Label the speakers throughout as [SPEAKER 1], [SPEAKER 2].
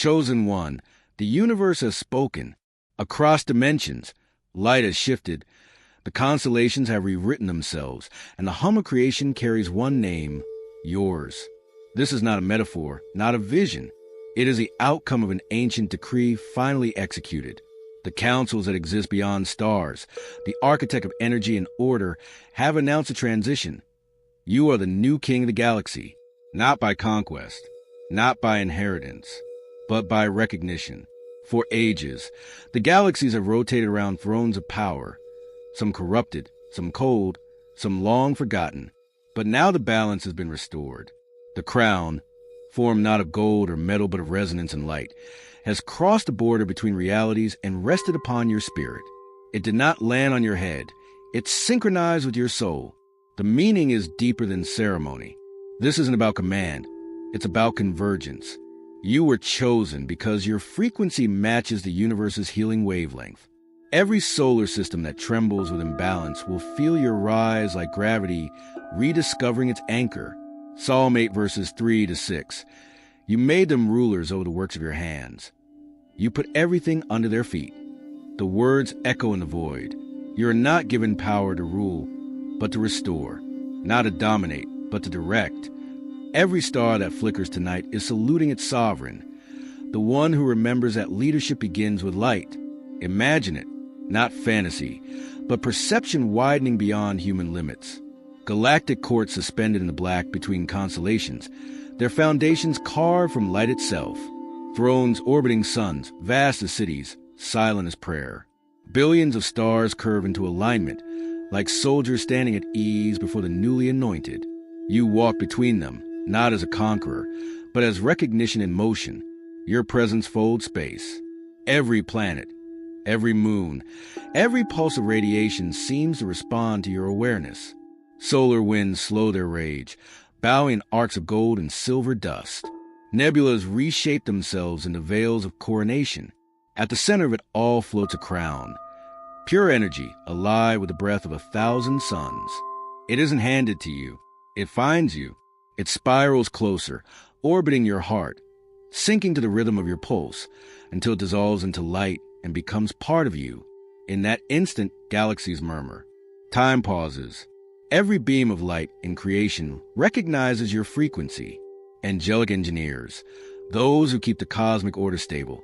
[SPEAKER 1] Chosen one, the universe has spoken. Across dimensions, light has shifted. The constellations have rewritten themselves, and the hum of creation carries one name, yours. This is not a metaphor, not a vision. It is the outcome of an ancient decree finally executed. The councils that exist beyond stars, the architect of energy and order, have announced a transition. You are the new king of the galaxy, not by conquest, not by inheritance, but by recognition. For ages, the galaxies have rotated around thrones of power, some corrupted, some cold, some long forgotten. But now the balance has been restored. The crown, formed not of gold or metal but of resonance and light, has crossed the border between realities and rested upon your spirit. It did not land on your head. It synchronized with your soul. The meaning is deeper than ceremony. This isn't about command. It's about convergence. You were chosen because your frequency matches the universe's healing wavelength. Every solar system that trembles with imbalance will feel your rise like gravity rediscovering its anchor. Psalm 8 verses 3-6. You made them rulers over the works of your hands. You put everything under their feet. The words echo in the void. You are not given power to rule, but to restore. Not to dominate, but to direct. Every star that flickers tonight is saluting its sovereign, the one who remembers that leadership begins with light. Imagine it, not fantasy, but perception widening beyond human limits. Galactic courts suspended in the black between constellations, their foundations carved from light itself. Thrones orbiting suns, vast as cities, silent as prayer. Billions of stars curve into alignment, like soldiers standing at ease before the newly anointed. You walk between them, not as a conqueror, but as recognition in motion. Your presence folds space. Every planet, every moon, every pulse of radiation seems to respond to your awareness. Solar winds slow their rage, bowing arcs of gold and silver dust. Nebulas reshape themselves into veils of coronation. At the center of it all floats a crown. Pure energy, alive with the breath of 1,000 suns. It isn't handed to you. It finds you. It spirals closer, orbiting your heart, sinking to the rhythm of your pulse, until it dissolves into light and becomes part of you. In that instant, galaxies murmur. Time pauses. Every beam of light in creation recognizes your frequency. Angelic engineers, those who keep the cosmic order stable,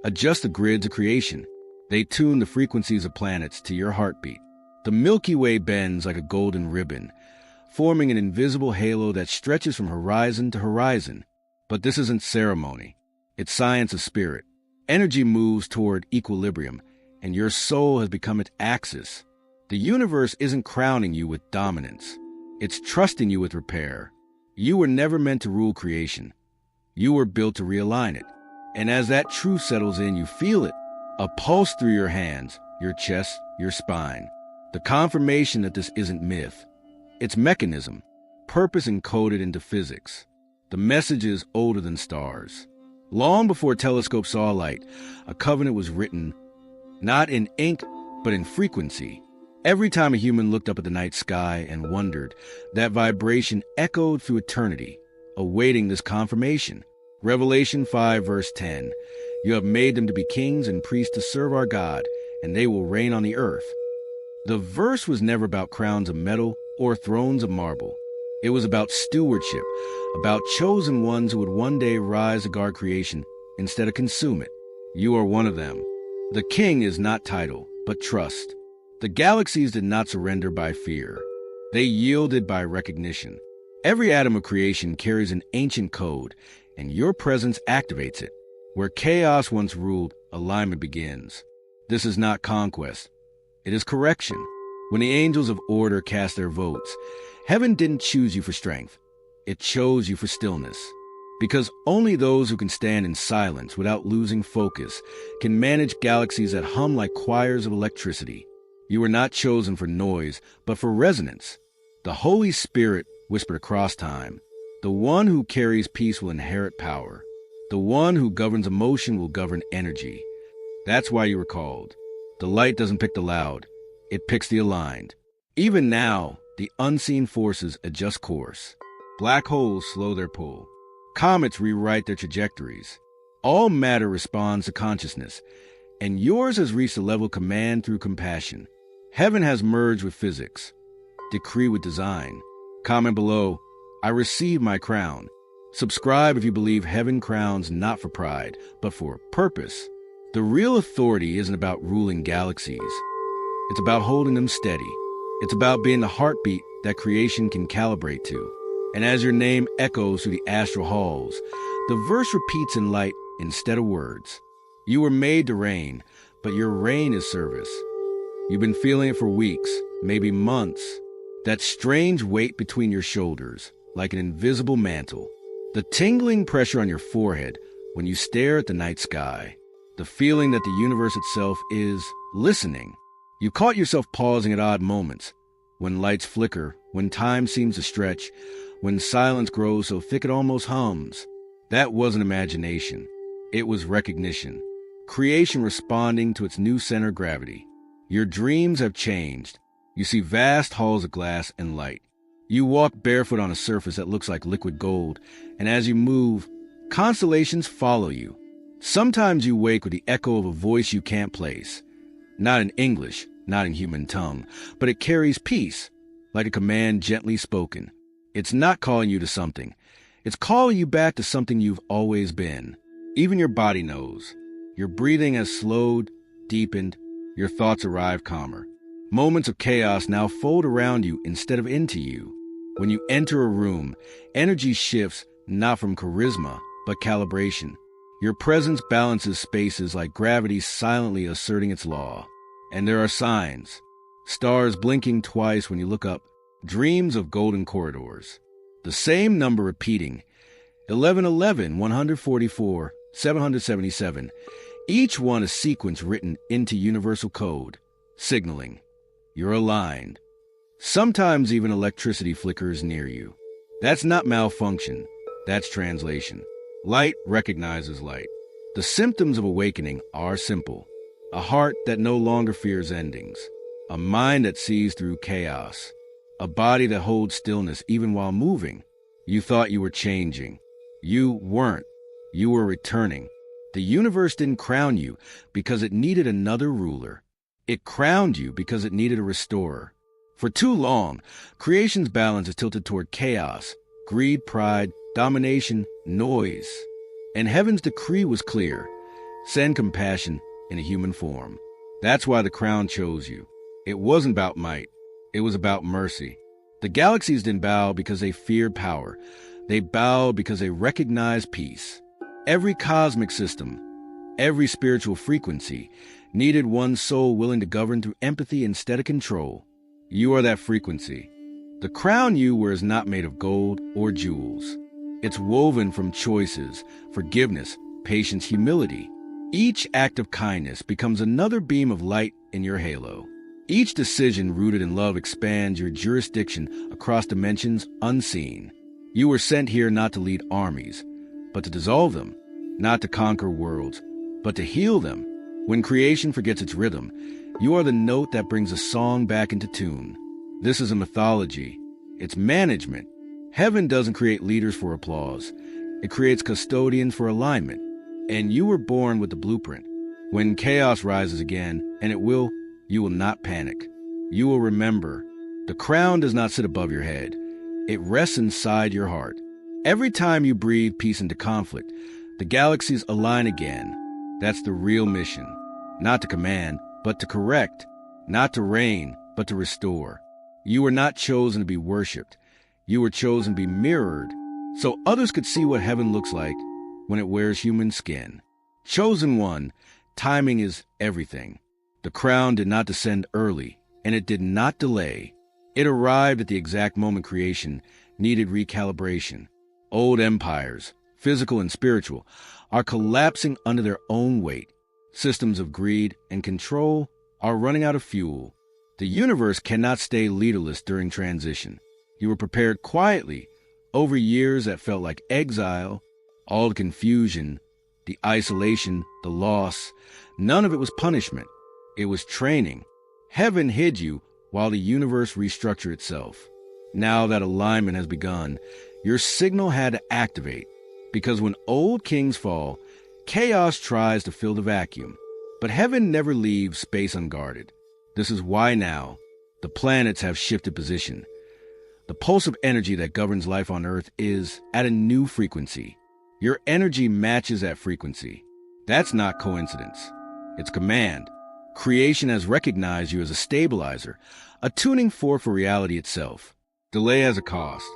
[SPEAKER 1] adjust the grids of creation. They tune the frequencies of planets to your heartbeat. The Milky Way bends like a golden ribbon, forming an invisible halo that stretches from horizon to horizon. But this isn't ceremony. It's science of spirit. Energy moves toward equilibrium, and your soul has become its axis. The universe isn't crowning you with dominance. It's trusting you with repair. You were never meant to rule creation. You were built to realign it. And as that truth settles in, you feel it, a pulse through your hands, your chest, your spine. The confirmation that this isn't myth. It's mechanism, purpose encoded into physics. The message is older than stars. Long before telescopes saw light, a covenant was written, not in ink, but in frequency. Every time a human looked up at the night sky and wondered, that vibration echoed through eternity, awaiting this confirmation. Revelation 5 verse 10, you have made them to be kings and priests to serve our God, and they will reign on the earth. The verse was never about crowns of metal or thrones of marble. It was about stewardship, about chosen ones who would one day rise to guard creation instead of consume it. You are one of them. The king is not title, but trust. The galaxies did not surrender by fear. They yielded by recognition. Every atom of creation carries an ancient code, and your presence activates it. Where chaos once ruled, alignment begins. This is not conquest. It is correction. When the angels of order cast their votes, heaven didn't choose you for strength. It chose you for stillness. Because only those who can stand in silence without losing focus can manage galaxies that hum like choirs of electricity. You were not chosen for noise, but for resonance. The Holy Spirit whispered across time. The one who carries peace will inherit power. The one who governs emotion will govern energy. That's why you were called. The light doesn't pick the loud. It picks the aligned. Even now, the unseen forces adjust course. Black holes slow their pull. Comets rewrite their trajectories. All matter responds to consciousness, and yours has reached a level of command through compassion. Heaven has merged with physics, decree with design. Comment below, I receive my crown. Subscribe if you believe heaven crowns not for pride, but for purpose. The real authority isn't about ruling galaxies. It's about holding them steady. It's about being the heartbeat that creation can calibrate to. And as your name echoes through the astral halls, the verse repeats in light instead of words. You were made to reign, but your reign is service. You've been feeling it for weeks, maybe months. That strange weight between your shoulders, like an invisible mantle. The tingling pressure on your forehead when you stare at the night sky. The feeling that the universe itself is listening. You caught yourself pausing at odd moments, when lights flicker, when time seems to stretch, when silence grows so thick it almost hums. That wasn't imagination. It was recognition. Creation responding to its new center of gravity. Your dreams have changed. You see vast halls of glass and light. You walk barefoot on a surface that looks like liquid gold, and as you move, constellations follow you. Sometimes you wake with the echo of a voice you can't place. Not in English, not in human tongue, but it carries peace, like a command gently spoken. It's not calling you to something. It's calling you back to something you've always been. Even your body knows. Your breathing has slowed, deepened, your thoughts arrive calmer. Moments of chaos now fold around you instead of into you. When you enter a room, energy shifts not from charisma, but calibration. Your presence balances spaces like gravity silently asserting its law. And there are signs. Stars blinking twice when you look up. Dreams of golden corridors. The same number repeating. 1111, 144, 777. Each one a sequence written into universal code. Signaling. You're aligned. Sometimes even electricity flickers near you. That's not malfunction. That's translation. Light recognizes light. The symptoms of awakening are simple. A heart that no longer fears endings. A mind that sees through chaos. A body that holds stillness even while moving. You thought you were changing. You weren't. You were returning. The universe didn't crown you because it needed another ruler. It crowned you because it needed a restorer. For too long, creation's balance is tilted toward chaos, greed, pride, domination, noise. And heaven's decree was clear. Send compassion in a human form. That's why the crown chose you. It wasn't about might. It was about mercy. The galaxies didn't bow because they feared power. They bowed because they recognized peace. Every cosmic system, every spiritual frequency, needed one soul willing to govern through empathy instead of control. You are that frequency. The crown you wear is not made of gold or jewels. It's woven from choices, forgiveness, patience, humility. Each act of kindness becomes another beam of light in your halo. Each decision rooted in love expands your jurisdiction across dimensions unseen. You were sent here not to lead armies, but to dissolve them, not to conquer worlds, but to heal them. When creation forgets its rhythm, you are the note that brings a song back into tune. This is a mythology. It's management. Heaven doesn't create leaders for applause. It creates custodians for alignment. And you were born with the blueprint. When chaos rises again, and it will, you will not panic. You will remember. The crown does not sit above your head. It rests inside your heart. Every time you breathe peace into conflict, the galaxies align again. That's the real mission. Not to command, but to correct. Not to reign, but to restore. You were not chosen to be worshipped. You were chosen to be mirrored, so others could see what heaven looks like when it wears human skin. Chosen one, timing is everything. The crown did not descend early, and it did not delay. It arrived at the exact moment creation needed recalibration. Old empires, physical and spiritual, are collapsing under their own weight. Systems of greed and control are running out of fuel. The universe cannot stay leaderless during transition. You were prepared quietly over years that felt like exile, all the confusion, the isolation, the loss. None of it was punishment. It was training. Heaven hid you while the universe restructured itself. Now that alignment has begun, your signal had to activate. Because when old kings fall, Chaos tries to fill the vacuum, but heaven never leaves space unguarded. This is why now the planets have shifted position. The pulse of energy that governs life on Earth is at a new frequency. Your energy matches that frequency. That's not coincidence. It's command. Creation has recognized you as a stabilizer, a tuning fork for reality itself. Delay has a cost.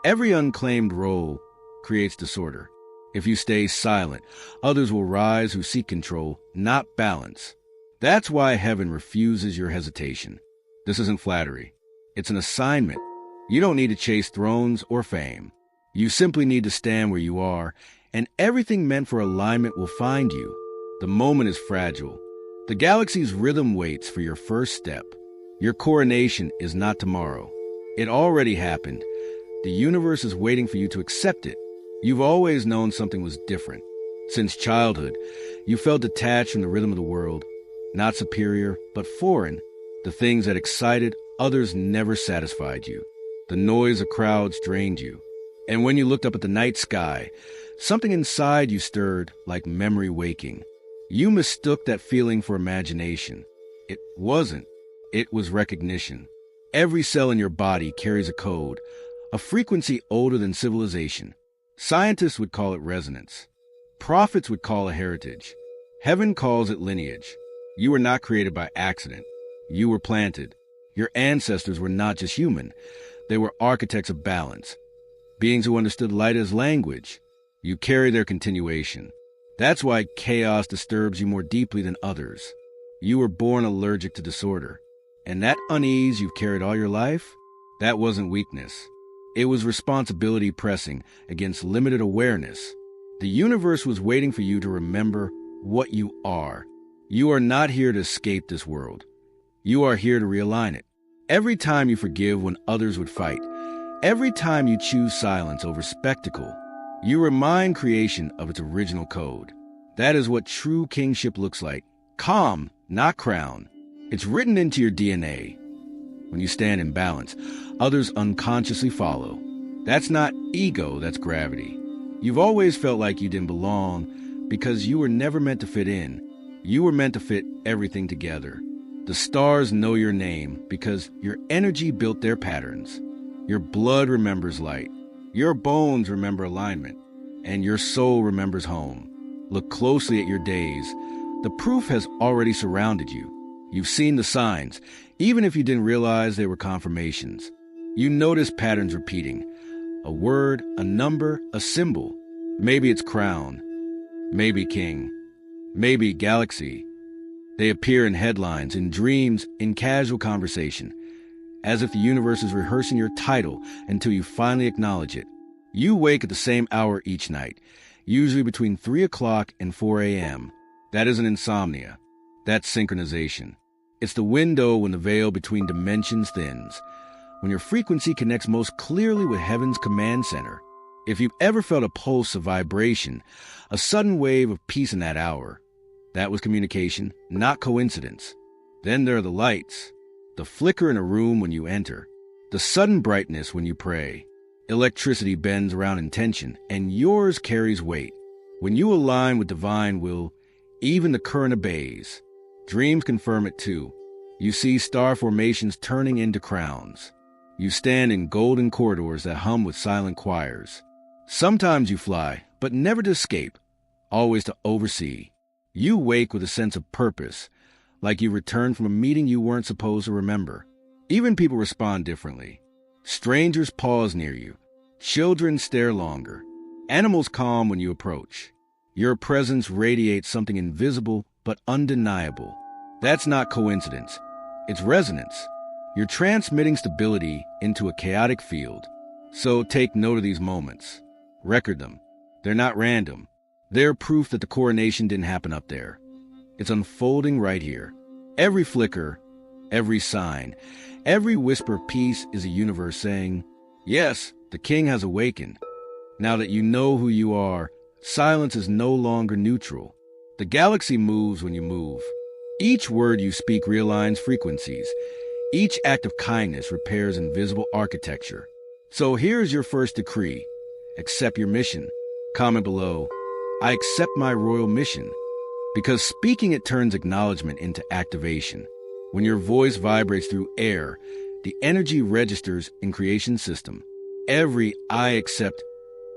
[SPEAKER 1] Every unclaimed role creates disorder. If you stay silent, others will rise who seek control, not balance. That's why heaven refuses your hesitation. This isn't flattery. It's an assignment. You don't need to chase thrones or fame. You simply need to stand where you are, and everything meant for alignment will find you. The moment is fragile. The galaxy's rhythm waits for your first step. Your coronation is not tomorrow. It already happened. The universe is waiting for you to accept it. You've always known something was different. Since childhood, you felt detached from the rhythm of the world, not superior, but foreign. The things that excited others never satisfied you. The noise of crowds drained you. And when you looked up at the night sky, something inside you stirred like memory waking. You mistook that feeling for imagination. It wasn't. It was recognition. Every cell in your body carries a code, a frequency older than civilization. Scientists would call it resonance. Prophets would call it heritage. Heaven calls it lineage. You were not created by accident. You were planted. Your ancestors were not just human. They were architects of balance, beings who understood light as language. You carry their continuation. That's why chaos disturbs you more deeply than others. You were born allergic to disorder. And that unease you've carried all your life, that wasn't weakness. It was responsibility pressing against limited awareness. The universe was waiting for you to remember what you are. You are not here to escape this world. You are here to realign it. Every time you forgive when others would fight, every time you choose silence over spectacle, you remind creation of its original code. That is what true kingship looks like. Calm, not crown. It's written into your DNA. When you stand in balance, others unconsciously follow. That's not ego, that's gravity. You've always felt like you didn't belong because you were never meant to fit in. You were meant to fit everything together. The stars know your name because your energy built their patterns. Your blood remembers light. Your bones remember alignment. And your soul remembers home. Look closely at your days. The proof has already surrounded you. You've seen the signs, even if you didn't realize they were confirmations. You notice patterns repeating. A word, a number, a symbol. Maybe it's crown. Maybe king. Maybe galaxy. They appear in headlines, in dreams, in casual conversation, as if the universe is rehearsing your title until you finally acknowledge it. You wake at the same hour each night, usually between 3 o'clock and 4 a.m. That isn't insomnia. That's synchronization. It's the window when the veil between dimensions thins, when your frequency connects most clearly with heaven's command center. If you've ever felt a pulse of vibration, a sudden wave of peace in that hour, that was communication, not coincidence. Then there are the lights, the flicker in a room when you enter, the sudden brightness when you pray. Electricity bends around intention, and yours carries weight. When you align with divine will, even the current obeys. Dreams confirm it too. You see star formations turning into crowns. You stand in golden corridors that hum with silent choirs. Sometimes you fly, but never to escape, always to oversee. You wake with a sense of purpose, like you returned from a meeting you weren't supposed to remember. Even people respond differently. Strangers pause near you. Children stare longer. Animals calm when you approach. Your presence radiates something invisible but undeniable. That's not coincidence. It's resonance. You're transmitting stability into a chaotic field. So take note of these moments. Record them. They're not random. They're proof that the coronation didn't happen up there. It's unfolding right here. Every flicker, every sign, every whisper of peace is a universe saying, yes, the king has awakened. Now that you know who you are, silence is no longer neutral. The galaxy moves when you move. Each word you speak realigns frequencies. Each act of kindness repairs invisible architecture. So here's your first decree. Accept your mission. Comment below. I accept my royal mission. Because speaking it turns acknowledgement into activation. When your voice vibrates through air, the energy registers in creation system. Every I accept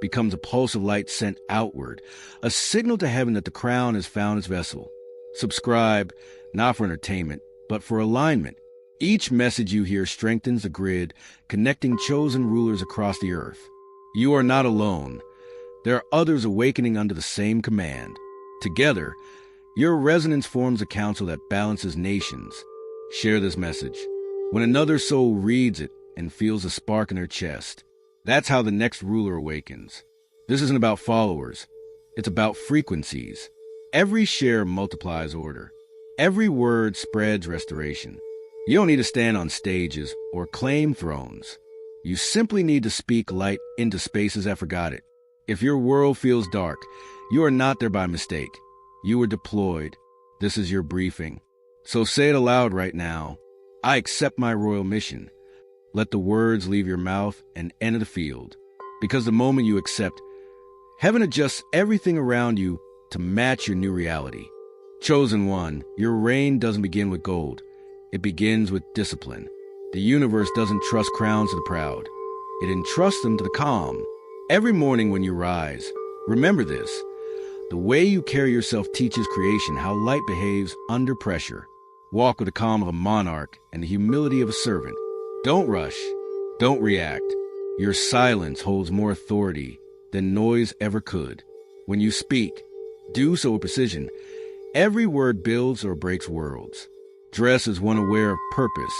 [SPEAKER 1] becomes a pulse of light sent outward, a signal to heaven that the crown has found its vessel. Subscribe, not for entertainment, but for alignment. Each message you hear strengthens the grid, connecting chosen rulers across the earth. You are not alone. There are others awakening under the same command. Together, your resonance forms a council that balances nations. Share this message. When another soul reads it and feels a spark in their chest, that's how the next ruler awakens. This isn't about followers. It's about frequencies. Every share multiplies order. Every word spreads restoration. You don't need to stand on stages or claim thrones. You simply need to speak light into spaces that forgot it. If your world feels dark, you are not there by mistake. You were deployed. This is your briefing. So say it aloud right now. I accept my royal mission. Let the words leave your mouth and enter the field. Because the moment you accept, heaven adjusts everything around you to match your new reality. Chosen one, your reign doesn't begin with gold. It begins with discipline. The universe doesn't trust crowns to the proud. It entrusts them to the calm. Every morning when you rise, remember this. The way you carry yourself teaches creation how light behaves under pressure. Walk with the calm of a monarch and the humility of a servant. Don't rush. Don't react. Your silence holds more authority than noise ever could. When you speak, do so with precision. Every word builds or breaks worlds. Dress as one aware of purpose,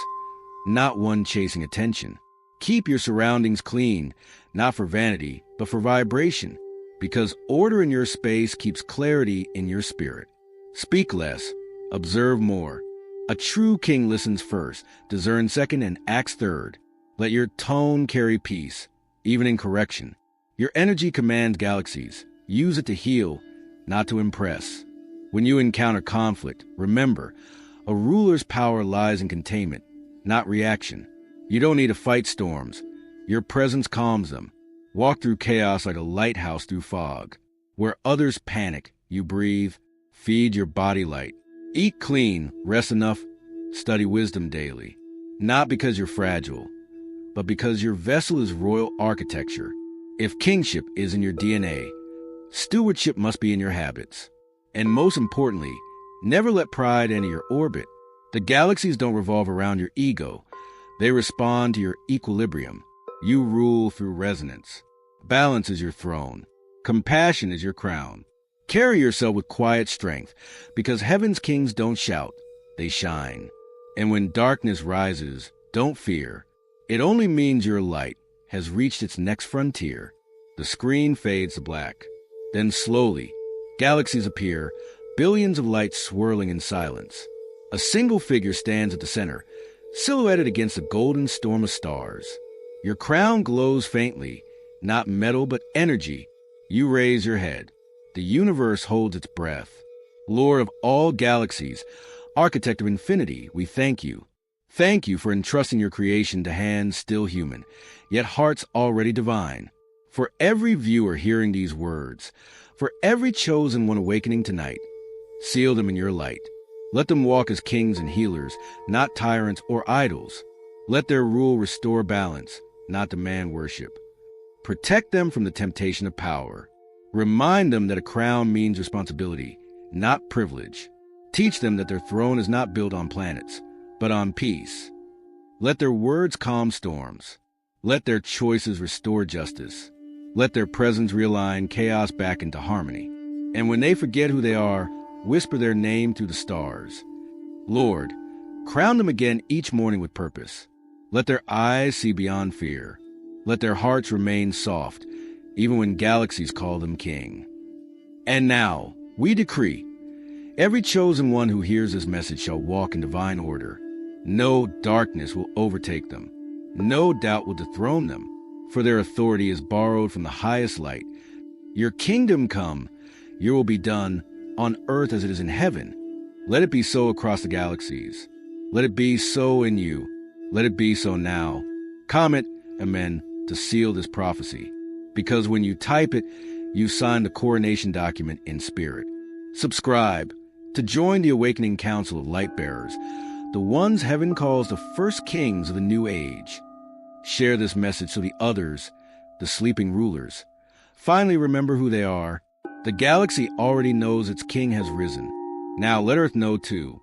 [SPEAKER 1] not one chasing attention. Keep your surroundings clean, not for vanity, but for vibration. Because order in your space keeps clarity in your spirit. Speak less, observe more. A true king listens first, discerns second, and acts third. Let your tone carry peace, even in correction. Your energy commands galaxies. Use it to heal, not to impress. When you encounter conflict, remember, a ruler's power lies in containment, not reaction. You don't need to fight storms. Your presence calms them. Walk through chaos like a lighthouse through fog. Where others panic, you breathe, feed your body light. Eat clean, rest enough, study wisdom daily. Not because you're fragile, but because your vessel is royal architecture. If kingship is in your DNA, stewardship must be in your habits. And most importantly, never let pride enter your orbit. The galaxies don't revolve around your ego. They respond to your equilibrium. You rule through resonance. Balance is your throne. Compassion is your crown. Carry yourself with quiet strength, because heaven's kings don't shout, they shine. And when darkness rises, don't fear. It only means your light has reached its next frontier. The screen fades to black. Then slowly, galaxies appear, billions of lights swirling in silence. A single figure stands at the center, silhouetted against a golden storm of stars. Your crown glows faintly, not metal but energy. You raise your head. The universe holds its breath. Lord of all galaxies, architect of infinity, we thank you. Thank you for entrusting your creation to hands still human, yet hearts already divine. For every viewer hearing these words, for every chosen one awakening tonight, seal them in your light. Let them walk as kings and healers, not tyrants or idols. Let their rule restore balance, not demand worship. Protect them from the temptation of power. Remind them that a crown means responsibility, not privilege. Teach them that their throne is not built on planets, but on peace. Let their words calm storms. Let their choices restore justice. Let their presence realign chaos back into harmony. And when they forget who they are, whisper their name through the stars. Lord, crown them again each morning with purpose. Let their eyes see beyond fear. Let their hearts remain soft, even when galaxies call them king. And now, we decree, every chosen one who hears this message shall walk in divine order. No darkness will overtake them. No doubt will dethrone them, for their authority is borrowed from the highest light. Your kingdom come, your will be done, on earth as it is in heaven. Let it be so across the galaxies. Let it be so in you. Let it be so now. Comment, amen, to seal this prophecy. Because when you type it, you signed the coronation document in spirit. Subscribe to join the awakening council of light-bearers, the ones heaven calls the first kings of the new age. Share this message to the others, the sleeping rulers. Finally, remember who they are. The galaxy already knows its king has risen. Now let Earth know too.